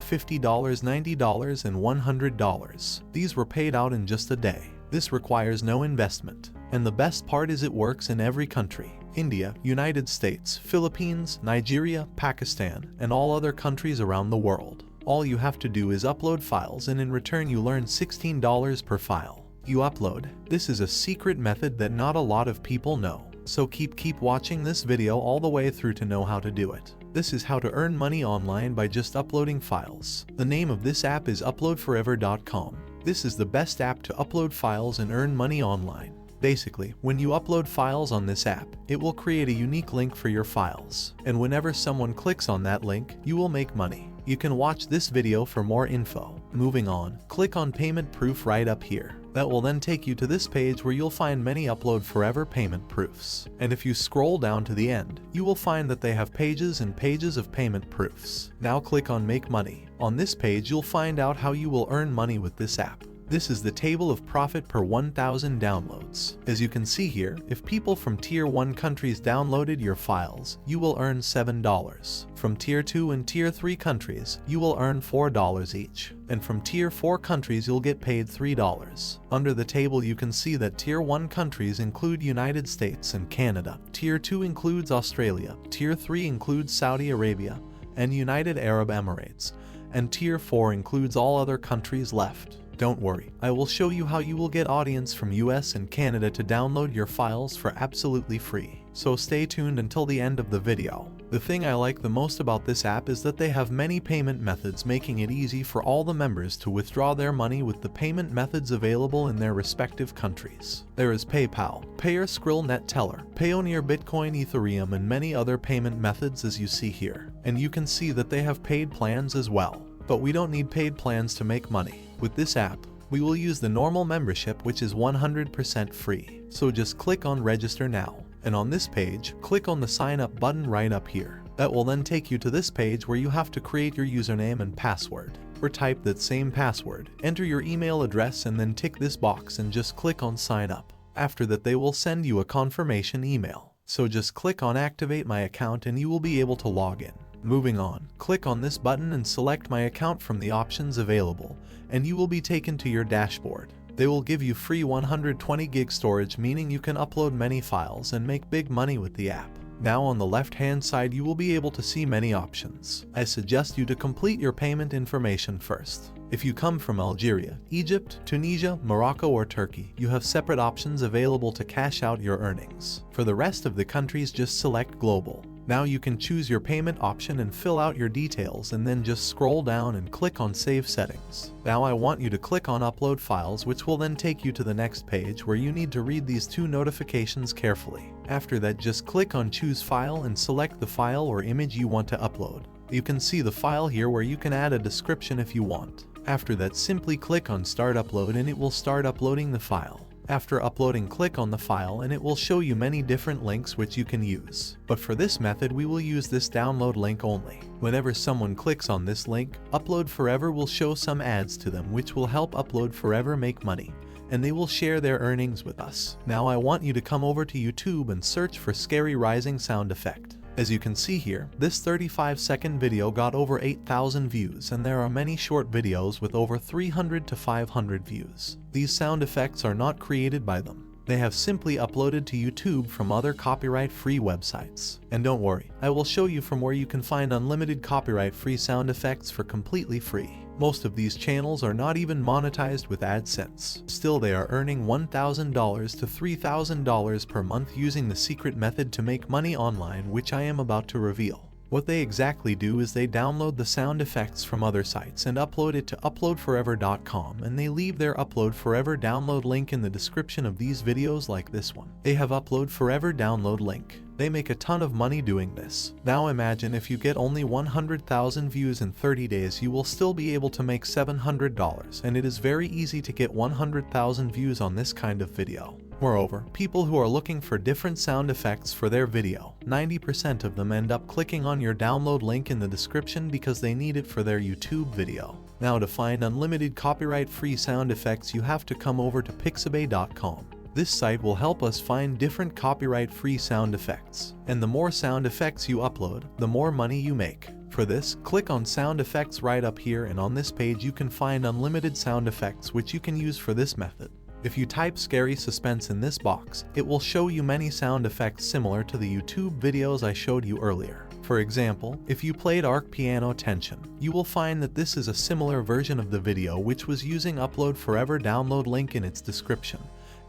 $50, $90, and $100. These were paid out in just a day. This requires no investment. And the best part is it works in every country. India, United States, Philippines, Nigeria, Pakistan, and all other countries around the world. All you have to do is upload files, and in return you learn $16 per file you upload. This is a secret method that not a lot of people know. So keep watching this video all the way through to know how to do it. This is how to earn money online by just uploading files. The name of this app is up4ever.com. This is the best app to upload files and earn money online. Basically, when you upload files on this app, it will create a unique link for your files. And whenever someone clicks on that link, you will make money. You can watch this video for more info. Moving on, click on payment proof right up here. That will then take you to this page where you'll find many up4ever payment proofs. And if you scroll down to the end, you will find that they have pages and pages of payment proofs. Now click on Make Money. On this page you'll find out how you will earn money with this app. This is the table of profit per 1,000 downloads. As you can see here, if people from Tier 1 countries downloaded your files, you will earn $7. From Tier 2 and Tier 3 countries, you will earn $4 each. And from Tier 4 countries you'll get paid $3. Under the table you can see that Tier 1 countries include United States and Canada, Tier 2 includes Australia, Tier 3 includes Saudi Arabia and United Arab Emirates, and Tier 4 includes all other countries left. Don't worry, I will show you how you will get audience from US and Canada to download your files for absolutely free. So stay tuned until the end of the video. The thing I like the most about this app is that they have many payment methods, making it easy for all the members to withdraw their money with the payment methods available in their respective countries. There is PayPal, Payer, Skrill, NetTeller, Payoneer, Bitcoin, Ethereum, and many other payment methods as you see here. And you can see that they have paid plans as well. But we don't need paid plans to make money. With this app, we will use the normal membership, which is 100% free. So just click on Register Now. And on this page, click on the Sign Up button right up here. That will then take you to this page where you have to create your username and password. Or type that same password, enter your email address, and then tick this box and just click on Sign Up. After that, they will send you a confirmation email. So just click on Activate My Account and you will be able to log in. Moving on, click on this button and select My Account from the options available, and you will be taken to your dashboard. They will give you free 120 gig storage, meaning you can upload many files and make big money with the app. Now on the left hand side you will be able to see many options. I suggest you to complete your payment information first. If you come from Algeria, Egypt, Tunisia, Morocco, or Turkey, you have separate options available to cash out your earnings. For the rest of the countries, just select Global. Now you can choose your payment option and fill out your details, and then just scroll down and click on Save Settings. Now I want you to click on Upload Files, which will then take you to the next page where you need to read these two notifications carefully. After that, just click on Choose File and select the file or image you want to upload. You can see the file here where you can add a description if you want. After that, simply click on Start Upload and it will start uploading the file. After uploading, click on the file and it will show you many different links which you can use. But for this method we will use this download link only. Whenever someone clicks on this link, up4ever will show some ads to them which will help up4ever make money, and they will share their earnings with us. Now I want you to come over to YouTube and search for Scary Rising sound effect. As you can see here, this 35-second video got over 8,000 views, and there are many short videos with over 300 to 500 views. These sound effects are not created by them. They have simply uploaded to YouTube from other copyright-free websites. And don't worry, I will show you from where you can find unlimited copyright-free sound effects for completely free. Most of these channels are not even monetized with AdSense. Still, they are earning $1,000 to $3,000 per month using the secret method to make money online, which I am about to reveal. What they exactly do is they download the sound effects from other sites and upload it to up4ever.com, and they leave their up4ever download link in the description of these videos like this one. They have up4ever download link. They make a ton of money doing this. Now imagine if you get only 100,000 views in 30 days, you will still be able to make $700, and it is very easy to get 100,000 views on this kind of video. Moreover, people who are looking for different sound effects for their video, 90% of them end up clicking on your download link in the description because they need it for their YouTube video. Now to find unlimited copyright-free sound effects, you have to come over to pixabay.com. This site will help us find different copyright-free sound effects. And the more sound effects you upload, the more money you make. For For this, click on sound effects right up here, and on this page you can find unlimited sound effects which you can use for this method. If you type scary suspense in this box, it will show you many sound effects similar to the YouTube videos I showed you earlier. For example, if you played Arc Piano Tension, you will find that this is a similar version of the video which was using up4ever. Download link in its description.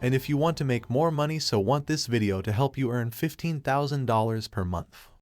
And if you want to make more money, so want this video to help you earn $15,000 per month.